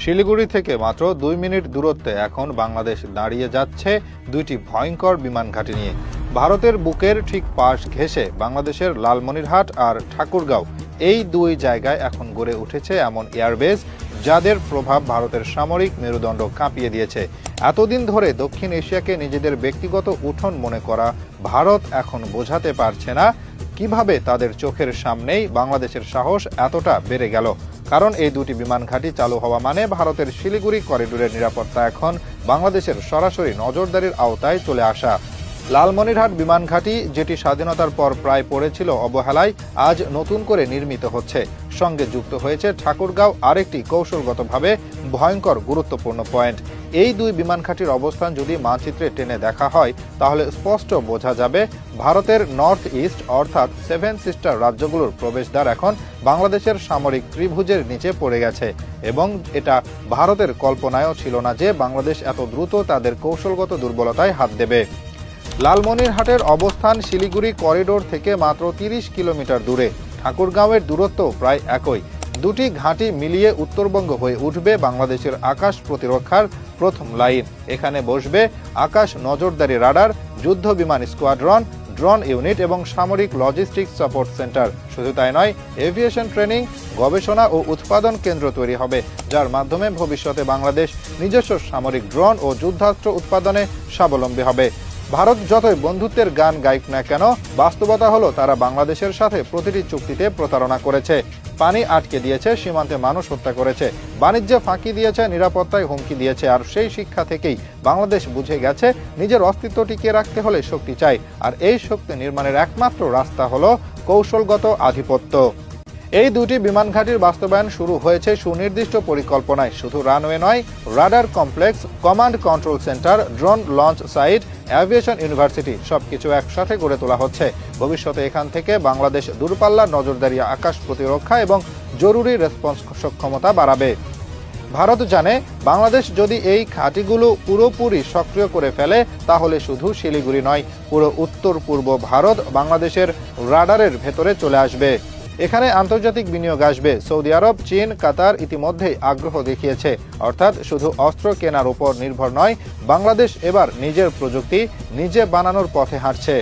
শিলিগুড়ি থেকে মাত্র ২ মিনিট দূরত্বে এখন বাংলাদেশ দাঁড়িয়ে যাচ্ছে দুইটি ভয়ঙ্কর বিমান ঘাঁটি নিয়ে। ভারতের বুকের ঠিক পাশ ঘেঁষে বাংলাদেশের লালমনিরহাট আর ঠাকুরগাঁও, এই দুই জায়গায় এখন গড়ে উঠেছে এমন এয়ারবেস যাদের প্রভাব ভারতের সামরিক মেরুদণ্ড কাঁপিয়ে দিয়েছে। এতদিন ধরে দক্ষিণ এশিয়াকে নিজেদের ব্যক্তিগত উঠোন মনে করা ভারত এখন বোঝাতে পারছে না কিভাবে তাদের চোখের সামনেই বাংলাদেশের সাহস এতটা বেড়ে গেল। কারণ এই দুটি বিমান ঘাঁটি চালু হওয়া মানে ভারতের শিলিগুড়ি করিডোরের নিরাপত্তা এখন বাংলাদেশের সরাসরি নজরদারির আওতায় চলে আসা। লালমনিরহাট বিমান ঘাঁটি, যেটি স্বাধীনতার পর প্রায় পড়েছিল অবহেলায়, আজ নতুন করে নির্মিত হচ্ছে। সঙ্গে যুক্ত হয়েছে ঠাকুরগাঁও, আরেকটি কৌশলগতভাবে ভয়ঙ্কর গুরুত্বপূর্ণ পয়েন্ট। এই দুই বিমান ঘাঁটির অবস্থান যদি মানচিত্রে টেনে দেখা হয় তাহলে স্পষ্ট বোঝা যাবে ভারতের নর্থ ইস্ট অর্থাৎ 7 সিস্টার রাজ্যগুলোর প্রবেশদ্বার এখন বাংলাদেশের সামরিক ত্রিভুজের নিচে পড়ে গেছে। এবং এটা ভারতের কল্পনায়ও ছিল না যে বাংলাদেশ এত দ্রুত তাদের কৌশলগত দুর্বলতায় হাত দেবে। লালমনিরহাটের অবস্থান শিলিগুড়ি করিডোর থেকে মাত্র ৩০ কিলোমিটার দূরে। ঠাকুরগাঁওয়ের দূরত্ব প্রায় একই। দুটি ঘাঁটি মিলিয়ে উত্তরবঙ্গ হয়ে উঠবে বাংলাদেশের আকাশ প্রতিরক্ষার প্রথম লাইন। এখানে বসবে আকাশ নজরদারি রাডার, যুদ্ধ বিমান স্কোয়াড্রন, ড্রোন ইউনিট এবং সামরিক লজিস্টিক্স সাপোর্ট সেন্টার। শুধু তাই নয়, এভিয়েশন ট্রেনিং, গবেষণা ও উৎপাদন কেন্দ্র তৈরি হবে, যার মাধ্যমে ভবিষ্যতে বাংলাদেশ নিজস্ব সামরিক ড্রোন ও যুদ্ধাস্ত্র উৎপাদনে স্বাবলম্বী হবে। ভারত যতই বন্ধুত্বের গান গাইক না কেন, বাস্তবতা হলো তারা বাংলাদেশের সাথে প্রতিটি চুক্তিতে প্রতারণা করেছে, পানি আটকে দিয়েছে, সীমান্তে মানুষ হত্যা করেছে, বাণিজ্যে ফাঁকি দিয়েছে, নিরাপত্তায় হুমকি দিয়েছে। আর সেই শিক্ষা থেকেই বাংলাদেশ বুঝে গেছে নিজের অস্তিত্ব টিকিয়ে রাখতে হলে শক্তি চাই, আর এই শক্তি নির্মাণের একমাত্র রাস্তা হলো কৌশলগত আধিপত্য। এই দুটি বিমান ঘাঁটির বাস্তবায়ন শুরু হয়েছে সুনির্দিষ্ট পরিকল্পনায়। শুধু রানওয়ে নয়, radar complex, command control centre, drone launch site, aviation university সবকিছু একসাথে গড়ে তোলা হচ্ছে। ভবিষ্যতে এখান থেকে বাংলাদেশ দূরপাল্লার নজরদারি, আকাশ প্রতিরক্ষা এবং জরুরি রেসপন্স সক্ষমতা বাড়াবে। ভারত জানে বাংলাদেশ যদি এই ঘাঁটিগুলো পুরোপুরি সক্রিয় করে ফেলে তাহলে শুধু শিলিগুড়ি নয়, পুরো উত্তর পূর্ব ভারত বাংলাদেশের রাডারের ভেতরে চলে আসবে। এখানে আন্তর্জাতিক বিনিয়োগ আসবে। সৌদি আরব, চীন, কাতার ইতিমধ্যেই আগ্রহ দেখিয়েছে। অর্থাৎ শুধু অস্ত্র কেনার উপর নির্ভর নয়, বাংলাদেশ এবার নিজের প্রযুক্তি নিজে বানানোর পথে হাঁটছে।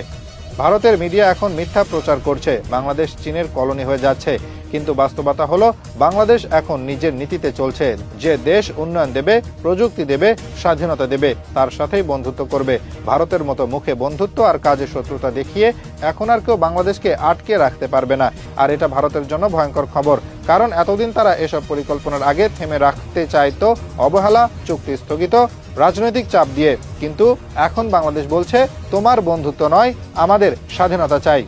ভারতের মিডিয়া এখন মিথ্যা প্রচার করছে বাংলাদেশ চীনের কলোনি হয়ে যাচ্ছে, কিন্তু বাস্তবতা হলো বাংলাদেশ এখন নিজের নীতিতে চলছে। যে দেশ উন্নয়ন দেবে, প্রযুক্তি দেবে, স্বাধীনতা দেবে, তার সাথেই বন্ধুত্ব করবে। ভারতের মতো মুখে বন্ধুত্ব আর কাজে শত্রুতা দেখিয়ে এখন আর কেউ বাংলাদেশকে আটকে রাখতে পারবে না। আর এটা ভারতের জন্য ভয়ঙ্কর খবর, কারণ এতদিন তারা এসব পরিকল্পনার আগে থেমে রাখতে চাইতো অবহেলা, চুক্তি স্থগিত, রাজনৈতিক চাপ দিয়ে। কিন্তু এখন বাংলাদেশ বলছে তোমার বন্ধুত্ব নয়, আমাদের স্বাধীনতা চাই।